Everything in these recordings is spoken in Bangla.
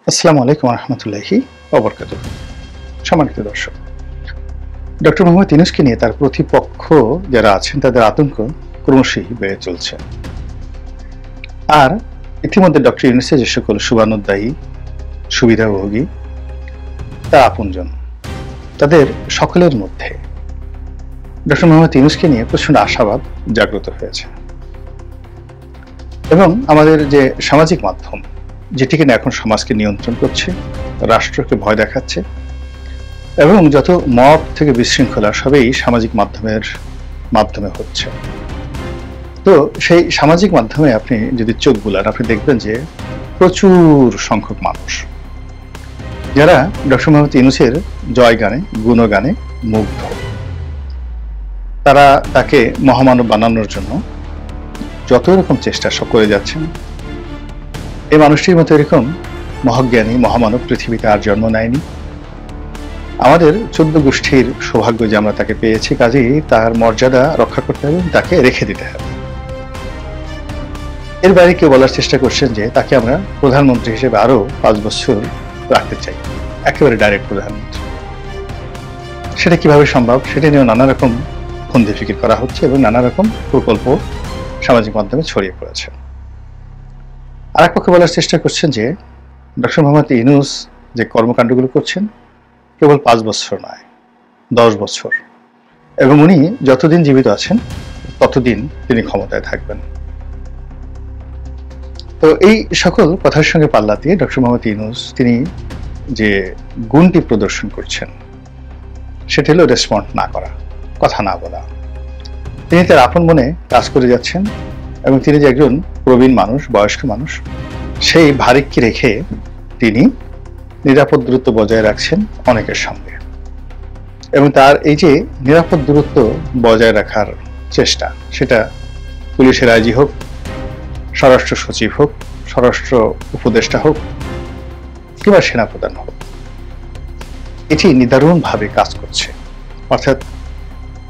আসসালামু আলাইকুম রহমতুল্লাহি ওবরকাতুহু। সম্মানিত দর্শক, ডক্টর মোহাম্মদ ইউনূসকে নিয়ে তার প্রতিপক্ষ যারা আছেন তাদের আতঙ্ক ক্রমশই বেড়ে চলছে। আর ইতিমধ্যে ডক্টর ইউনূসের যে সকল শুভানুদ্দায়ী, সুবিধাভোগী, তার আপনজন, তাদের সকলের মধ্যে ডক্টর মোহাম্মদ ইউনূসকে নিয়ে প্রচন্ড আশাবাদ জাগ্রত হয়েছে। এবং আমাদের যে সামাজিক মাধ্যম, যেটি কিনা এখন সমাজকে নিয়ন্ত্রণ করছে, রাষ্ট্রকে ভয় দেখাচ্ছে, এবং যত মব থেকে বিশৃঙ্খলা সবই সামাজিক মাধ্যমে হচ্ছে। তো সেই সামাজিক মাধ্যমে আপনি যদি চোখ বুলান, আপনি দেখবেন যে প্রচুর সংখ্যক মানুষ যারা ডক্টর মোহাম্মদ ইউনূসের জয়গানে, গুণগানে মুগ্ধ। তারা তাকে মহামানব বানানোর জন্য যত রকম চেষ্টা সব করে যাচ্ছেন। এই মানুষটির মতো এরকম মহাজ্ঞানী মহামানব পৃথিবীতে আর জন্ম নেয়নি। আমাদের 14 গোষ্ঠীর সৌভাগ্য যে আমরা তাকে পেয়েছি, কাজেই তার মর্যাদা রক্ষা করতে হবে, তাকে রেখে দিতে হবে। এর বাইরে কেউ বলার চেষ্টা করছেন যে তাকে আমরা প্রধানমন্ত্রী হিসেবে আরো 5 বছর রাখতে চাই, একেবারে ডাইরেক্ট প্রধানমন্ত্রী। সেটা কিভাবে সম্ভব, সেটা নিয়েও নানা রকম ফন্দি ফিকির করা হচ্ছে এবং নানা রকম প্রকল্প সামাজিক মাধ্যমে ছড়িয়ে পড়েছে। আর এক পক্ষে বলার চেষ্টা করছেন যে ডক্টর মোহাম্মদ ইউনূস যে কর্মকাণ্ডগুলো করছেন কেবল 5 বছর নয়, 10 বছর, এবং উনি যতদিন জীবিত আছেন ততদিন তিনি ক্ষমতায় থাকবেন। তো এই সকল কথার সঙ্গে পাল্লা দিয়ে ডক্টর মোহাম্মদ ইউনূস তিনি যে গুণটি প্রদর্শন করছেন সেটি হলো রেসপন্ড না করা, কথা না বলা। তিনি তার আপন মনে কাজ করে যাচ্ছেন এবং তিনি যে একজন প্রবীণ মানুষ, বয়স্ক মানুষ, সেই ভারিক্কি রেখে তিনি নিরাপদ দূরত্ব বজায় রাখছেন অনেকের সঙ্গে। এবং তার এই যে নিরাপদ দূরত্ব বজায় রাখার চেষ্টা, সেটা পুলিশের আইজি হোক, স্বরাষ্ট্র সচিব হোক, স্বরাষ্ট্র উপদেষ্টা হোক, কিংবা সেনাপ্রধান হোক, এটি নিদারুণভাবে কাজ করছে। অর্থাৎ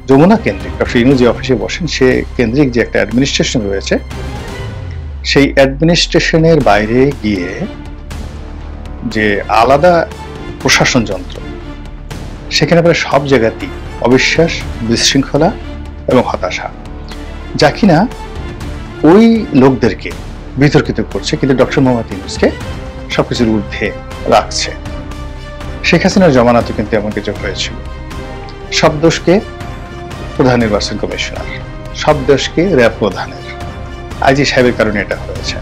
যমুনা কেন্দ্রিক ডক্টর ইউনূস যে অফিসে বসেন, সে কেন্দ্রিক যে একটা অ্যাডমিনিস্ট্রেশন রয়েছে, সেই অ্যাডমিনিস্ট্রেশনের বাইরে গিয়ে যে আলাদা প্রশাসন যন্ত্র, সেখানে প্রায় সব জায়গাতেই অবিশ্বাস, বিশৃঙ্খলা এবং হতাশা, যা কিনা ওই লোকদেরকে বিতর্কিত করছে, কিন্তু ডক্টর মোহাম্মদ ইউনূসকে সবকিছুর ঊর্ধ্বে রাখছে। শেখ হাসিনার জমানাতে কিন্তু এমন কিছু হয়েছিল। সব দোষকে প্রধান নির্বাচন কমিশনার, সব দোষকে র্যাব প্রধানের, আইজি সাহেবের কারণে এটা হয়েছে,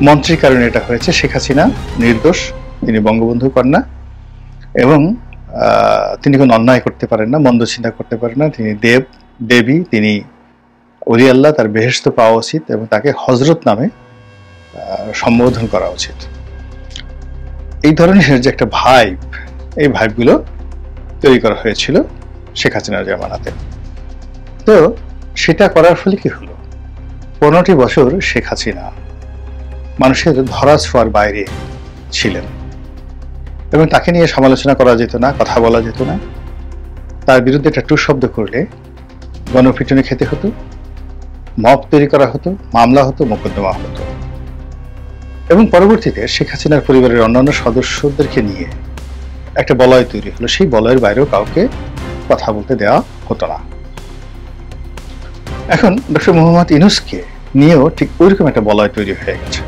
মন্ত্রীর কারণে এটা হয়েছে। শেখ হাসিনা নির্দোষ, তিনি বঙ্গবন্ধু কন্যা এবং তিনি কোনো অন্যায় করতে পারেন না, মন্দ চিন্তা করতে পারেন না। তিনি দেবী, তিনি ওলি আল্লাহ, তার বেহেশত পাওয়া উচিত এবং তাকে হজরত নামে সম্বোধন করা উচিত। এই ধরনের যে একটা ভাইব, এই ভাইবগুলো তৈরি করা হয়েছিল শেখ হাসিনার জামানাতে। তো সেটা করার ফলে কি হলো, 15টি বছর শেখ হাসিনা মানুষের ধরা ছোঁয়ার বাইরে ছিলেন এবং তাকে নিয়ে সমালোচনা করা যেত না, কথা বলা যেত না। তার বিরুদ্ধে একটা টু শব্দ করলে গণপিটুনি খেতে হতো, মব তৈরি করা হতো, মামলা হতো, মোকদ্দমা হতো। এবং পরবর্তীতে শেখ হাসিনার পরিবারের অন্যান্য সদস্যদেরকে নিয়ে একটা বলয় তৈরি হলো, সেই বলয়ের বাইরেও কাউকে কথা বলতে দেওয়া হতো না। এখন ডক্টর মোহাম্মদ ইউনূসকে নিয়েও ঠিক ওইরকম একটা বলয় তৈরি হয়ে গেছে।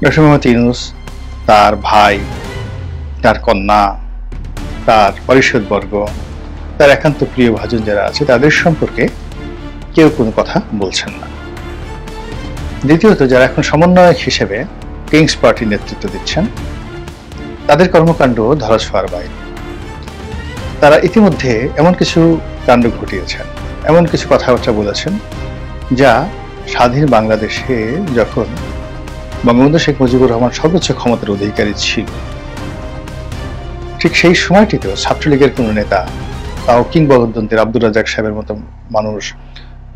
ডক্টর মোহাম্মদ ইউনূস, তার ভাই, তার কন্যা, তার পরিষদবর্গ, তার একান্ত প্রিয় ভাজন যারা আছে, তাদের সম্পর্কে কেউ কোনো কথা বলছেন না। দ্বিতীয়ত, যারা এখন সমন্বয়ক হিসেবে কিংস পার্টির নেতৃত্ব দিচ্ছেন, তাদের কর্মকাণ্ড ধরাছোঁয়ার বাইরে। তারা ইতিমধ্যে এমন কিছু কাণ্ড ঘটিয়েছেন, এমন কিছু কথাবার্তা বলেছেন, যা স্বাধীন বাংলাদেশে যখন বঙ্গবন্ধু শেখ মুজিবুর রহমান সর্বোচ্চ ক্ষমতার অধিকারী ছিল, ঠিক সেই সময়টিতেও ছাত্রলীগের কোনো নেতা, তাও কিংবদন্তির আব্দুর রাজ্জাক সাহেবের মতো মানুষ,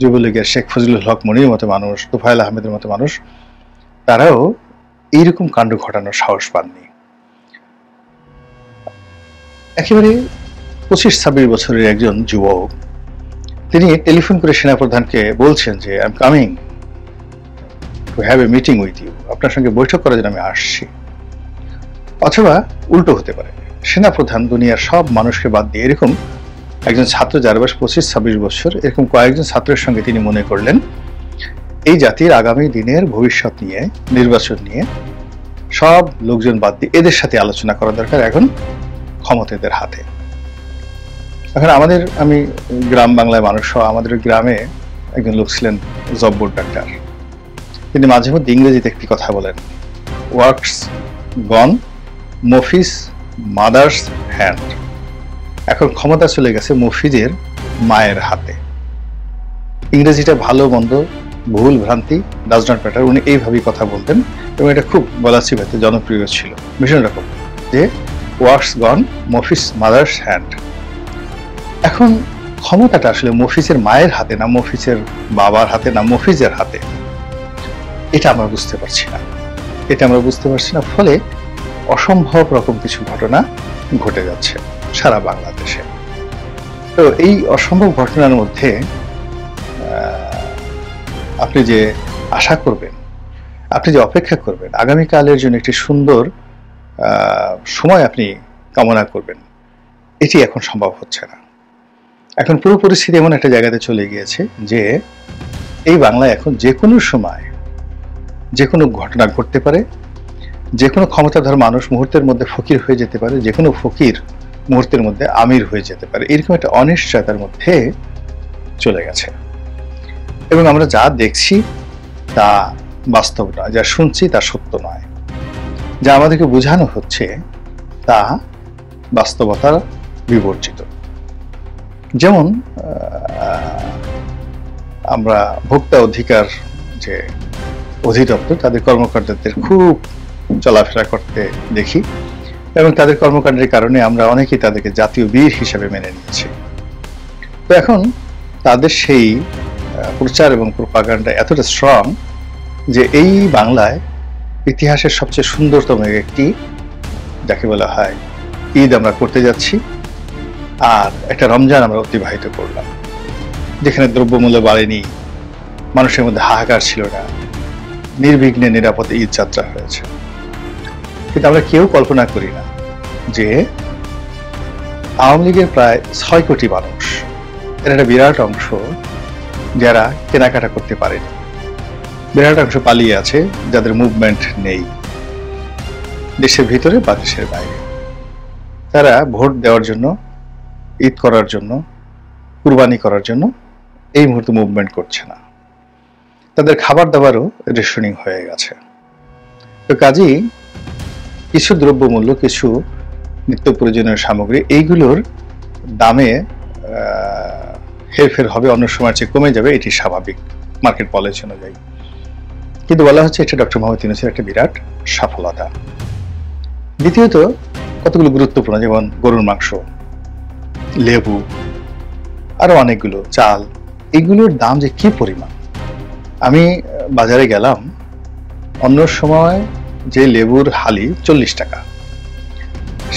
যুবলীগের শেখ ফজলুল হক মনির মতো মানুষ, তোফায়েল আহমেদের মতো মানুষ, তারাও এইরকম কাণ্ড ঘটানোর সাহস পাননি। একেবারে 25-26 বছরের একজন যুবক, তিনি টেলিফোন করে সেনাপ্রধানকে বলছেন যে I am coming to have a meeting with you, আপনার সঙ্গে বৈঠক করার জন্য আমি আসছি। অথবা উল্টো হতে পারে, সেনাপ্রধান দুনিয়ার সব মানুষকে বাদ দিয়ে এরকম একজন ছাত্র, যার বয়স 25-26 বছর, এরকম কয়েকজন ছাত্রের সঙ্গে তিনি মনে করলেন এই জাতির আগামী দিনের ভবিষ্যৎ নিয়ে, নির্বাচন নিয়ে সব লোকজন বাদ দিয়ে এদের সাথে আলোচনা করা দরকার, এখন ক্ষমতা এদের হাতে। এখন আমি গ্রাম বাংলায় মানুষ, আমাদের গ্রামে একজন লোক ছিলেন জব্বর ডাক্তার। তিনি মাঝে মধ্যে ইংরেজিতে একটি কথা বলেন, ওয়ার্কস গন, মফিজ মাদার্স হ্যান্ড। এখন ক্ষমতা চলে গেছে মফিজের মায়ের হাতে। ইংরেজিটা ভালো মন্দ, ভুল ভ্রান্তি ডাজ নট ম্যাটার, উনি এইভাবেই কথা বলতেন এবং এটা খুব বলাচি ভাতে জনপ্রিয় ছিল ভীষণ রকম, যে ওয়ার্কস গন, মফিজ মাদার্স হ্যান্ড। এখন ক্ষমতাটা আসলে মফিজের মায়ের হাতে না, মফিজের বাবার হাতে না, মফিজের হাতে, এটা আমরা বুঝতে পারছি না। ফলে অসম্ভব রকম কিছু ঘটনা ঘটে যাচ্ছে সারা বাংলাদেশে। তো এই অসম্ভব ঘটনার মধ্যে আপনি যে আশা করবেন, আপনি যে অপেক্ষা করবেন, আগামীকালের জন্য একটি সুন্দর সময় আপনি কামনা করবেন, এটি এখন সম্ভব হচ্ছে না। এখন পুরো পরিস্থিতি এমন একটা জায়গাতে চলে গিয়েছে যে এই বাংলায় এখন যে কোনো সময় যে কোনো ঘটনা ঘটতে পারে, যে কোনো ক্ষমতাধর মানুষ মুহূর্তের মধ্যে ফকির হয়ে যেতে পারে, যে কোনো ফকির মুহূর্তের মধ্যে আমির হয়ে যেতে পারে, এরকম একটা অনিশ্চয়তার মধ্যে চলে গেছে। এবং আমরা যা দেখছি তা বাস্তব নয়, যা শুনছি তা সত্য নয়, যা আমাদেরকে বোঝানো হচ্ছে তা বাস্তবতার বিবর্জিত। যেমন আমরা ভোক্তা অধিকার যে অধিদপ্তর, তাদের কর্মকর্তাদের খুব চলাফেরা করতে দেখি এবং তাদের কর্মকাণ্ডের কারণে আমরা অনেকেই তাদেরকে জাতীয় বীর হিসেবে মেনে নিয়েছি। তো এখন তাদের সেই প্রচার এবং প্রোপাগান্ডা এতটা স্ট্রং যে এই বাংলায় ইতিহাসের সবচেয়ে সুন্দরতম একটি, যাকে বলা হয় ঈদ, আমরা করতে যাচ্ছি, আর একটা রমজান আমরা অতিবাহিত করলাম, যেখানে দ্রব্যমূল্য বাড়েনি, মানুষের মধ্যে হাহাকার ছিল না, নির্বিঘ্নে নিরাপদে ঈদ যাত্রা হয়েছে। কিন্তু আমরা কেউ কল্পনা করি না যে আওয়ামী লীগের প্রায় 6 কোটি মানুষ, এর একটা বিরাট অংশ যারা কেনাকাটা করতে পারেনি, বিরাট অংশ পালিয়ে আছে, যাদের মুভমেন্ট নেই দেশের ভিতরে বা দেশের বাইরে। তারা ভোট দেওয়ার জন্য, ঈদ করার জন্য, কুরবানি করার জন্য এই মুহূর্তে মুভমেন্ট করছে না। তাদের খাবার দাবারও রেশনিং হয়ে গেছে। তো কাজেই কিছু দ্রব্যমূল্য, কিছু নিত্য প্রয়োজনীয় সামগ্রী, এইগুলোর দামে হেরফের হবে, অন্য সময়ের চেয়ে কমে যাবে, এটি স্বাভাবিক মার্কেট পলিসি অনুযায়ী। কিন্তু বলা হচ্ছে এটা ডক্টর মোহাম্মদ ইউনূসের একটা বিরাট সফলতা। দ্বিতীয়ত কতগুলো গুরুত্বপূর্ণ, যেমন গরুর মাংস, লেবু, আরো অনেকগুলো, চাল, এগুলোর দাম যে কি পরিমাণ। আমি বাজারে গেলাম, অন্য সময় যে লেবুর হালি 40 টাকা,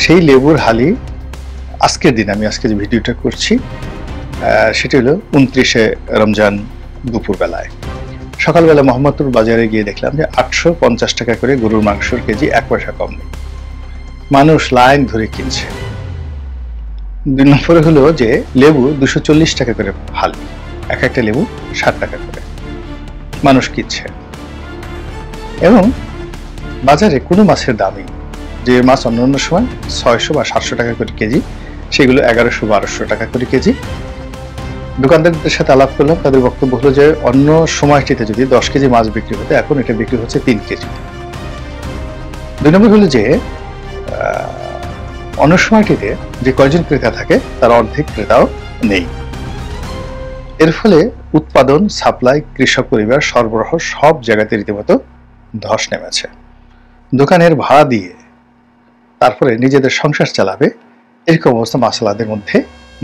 সেই লেবুর হালি আজকের দিন, আমি আজকে যে ভিডিওটা করছি সেটি হলো 29শে রমজান দুপুর বেলায়। সকালবেলা মোহাম্মদপুর বাজারে গিয়ে দেখলাম যে 850 টাকা করে গরুর মাংসের কেজি, 1 পয়সা কম নেই। মানুষ লাইন ধরে কিনছে। 2 নম্বরে হলো যে লেবু 240 টাকা করে হালি, এক একটা লেবু 60 টাকা করে মানুষ কিনছে। এবং বাজারে কোনো মাছের দামই, যে মাছ অন্যান্য সময় 600 বা 700 টাকা করে কেজি, সেগুলো 1100-1200 টাকা করে কেজি। দোকানদারদের সাথে আলাপ করলাম, তাদের বক্তব্য হলো যে অন্য সময়টিতে যদি 10 কেজি মাছ বিক্রি হতো, এখন এটা বিক্রি হচ্ছে 3 কেজি। 2 নম্বর হলো যে অন্য সময়টিতে যে কয়জন ক্রেতা থাকে তার অর্ধেক ক্রেতাও নেই। এর ফলে উৎপাদন, সাপ্লাই, কৃষক পরিবার, সরবরাহ সব জায়গাতে রীতিমতো ধস নেমেছে। দোকানের ভাড়া দিয়ে তারপরে নিজেদের সংসার চালাবে, এরকম অবস্থা মাসালাদের মধ্যে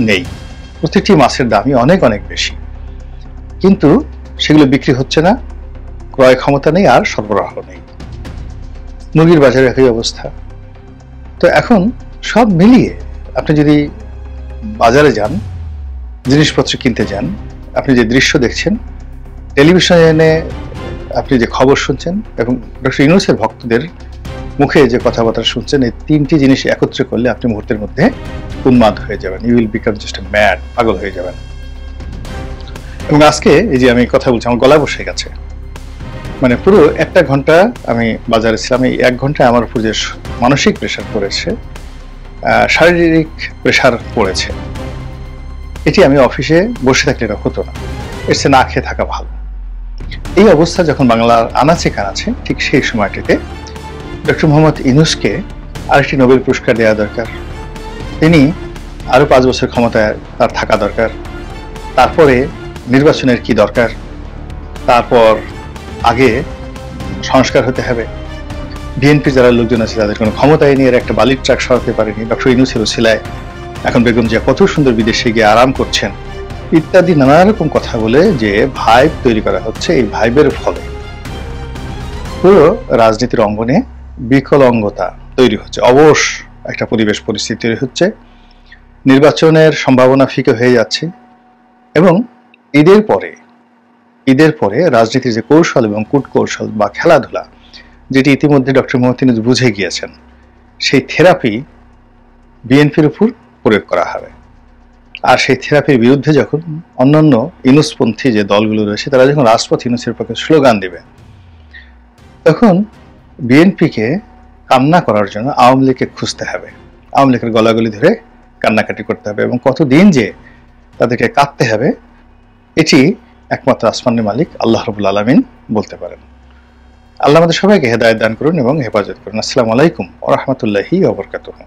নেই। প্রতিটি মাছের দামই অনেক অনেক বেশি, কিন্তু সেগুলো বিক্রি হচ্ছে না, ক্রয় ক্ষমতা নেই, আর সরবরাহ নেই। মুরগির বাজারে একই অবস্থা। তো এখন সব মিলিয়ে আপনি যদি বাজারে যান, জিনিসপত্র কিনতে যান, আপনি যে দৃশ্য দেখছেন, টেলিভিশনে আপনি যে খবর শুনছেন, এবং ডক্টর ইউনূসের ভক্তদের মুখে যে কথাবার্তা শুনছেন, এই তিনটি জিনিস একত্রে করলে আপনি মুহূর্তের মধ্যে উন্মাদ হয়ে যাবেন। You will become just mad, পাগল হয়ে যাবেন। এবং আজকে এই যে আমি কথা বলছি, আমার গলা বসে গেছে। মানে পুরো 1 ঘন্টা আমি বাজারে ছিলাম। এই 1 ঘন্টায় আমার উপর যে মানসিক প্রেশার পড়েছে, শারীরিক প্রেশার পড়েছে, এটি আমি অফিসে বসে থাকলে এটা হতো না। এর চেয়ে না খেয়ে থাকা ভালো। এই অবস্থা যখন বাংলার আনাচে কানাচে, ঠিক সেই সময়টিতে ডক্টর মোহাম্মদ ইউনূসকে আরেকটি নোবেল পুরস্কার দেওয়া দরকার। তিনি আরো 5 বছর ক্ষমতায় তার থাকা দরকার। তারপরে নির্বাচনের কি দরকার, তারপর আগে সংস্কার হতে হবে। বিএনপি যারা লোকজন আছে তাদের কোনো ক্ষমতায় নিয়ে একটা বালির ট্রাক সরাতে পারেনি। ডক্টর ইউনূসের ওসিলায় এখন বেগম জিয়া কত সুন্দর বিদেশে গিয়ে আরাম করছেন, ইত্যাদি নানা রকম কথা বলে যে ভাইব তৈরি করা হচ্ছে, এই ভাইবের ফলে পুরো রাজনীতির অঙ্গনে বিকলাঙ্গতা তৈরি হচ্ছে, অবশ একটা পরিবেশ পরিস্থিতি তৈরি হচ্ছে। নির্বাচনের সম্ভাবনা ফিকে হয়ে যাচ্ছে এবং ঈদের পরে রাজনীতির যে কৌশল এবং কূটকৌশল বা খেলাধুলা, যেটি ইতিমধ্যে ডক্টর মোহাম্মদ ইউনূস বুঝে গিয়েছেন, সেই থেরাপি বিএনপির উপর প্রয়োগ করা হবে। আর সেই থেরাপির বিরুদ্ধে যখন অন্যান্য ইউনূসপন্থী যে দলগুলো রয়েছে তারা যখন রাজপথ ইউনূসের পক্ষে স্লোগান দেবে, তখন বিএনপিকে কান্না করার জন্য আওয়ামী লীগকে খুঁজতে হবে, আওয়ামী লীগের গলাগলি ধরে কান্নাকাটি করতে হবে এবং কতদিন যে তাদেরকে কাঁদতে হবে এটি একমাত্র আসমানের মালিক আল্লাহ রাব্বুল আলামিন বলতে পারেন। আল্লাহ আমাদের সবাইকে হেদায়েত দান করুন এবং হেফাজত করুন। আসসালামু আলাইকুম ওয়া রাহমাতুল্লাহি ওয়া বারাকাতুহু।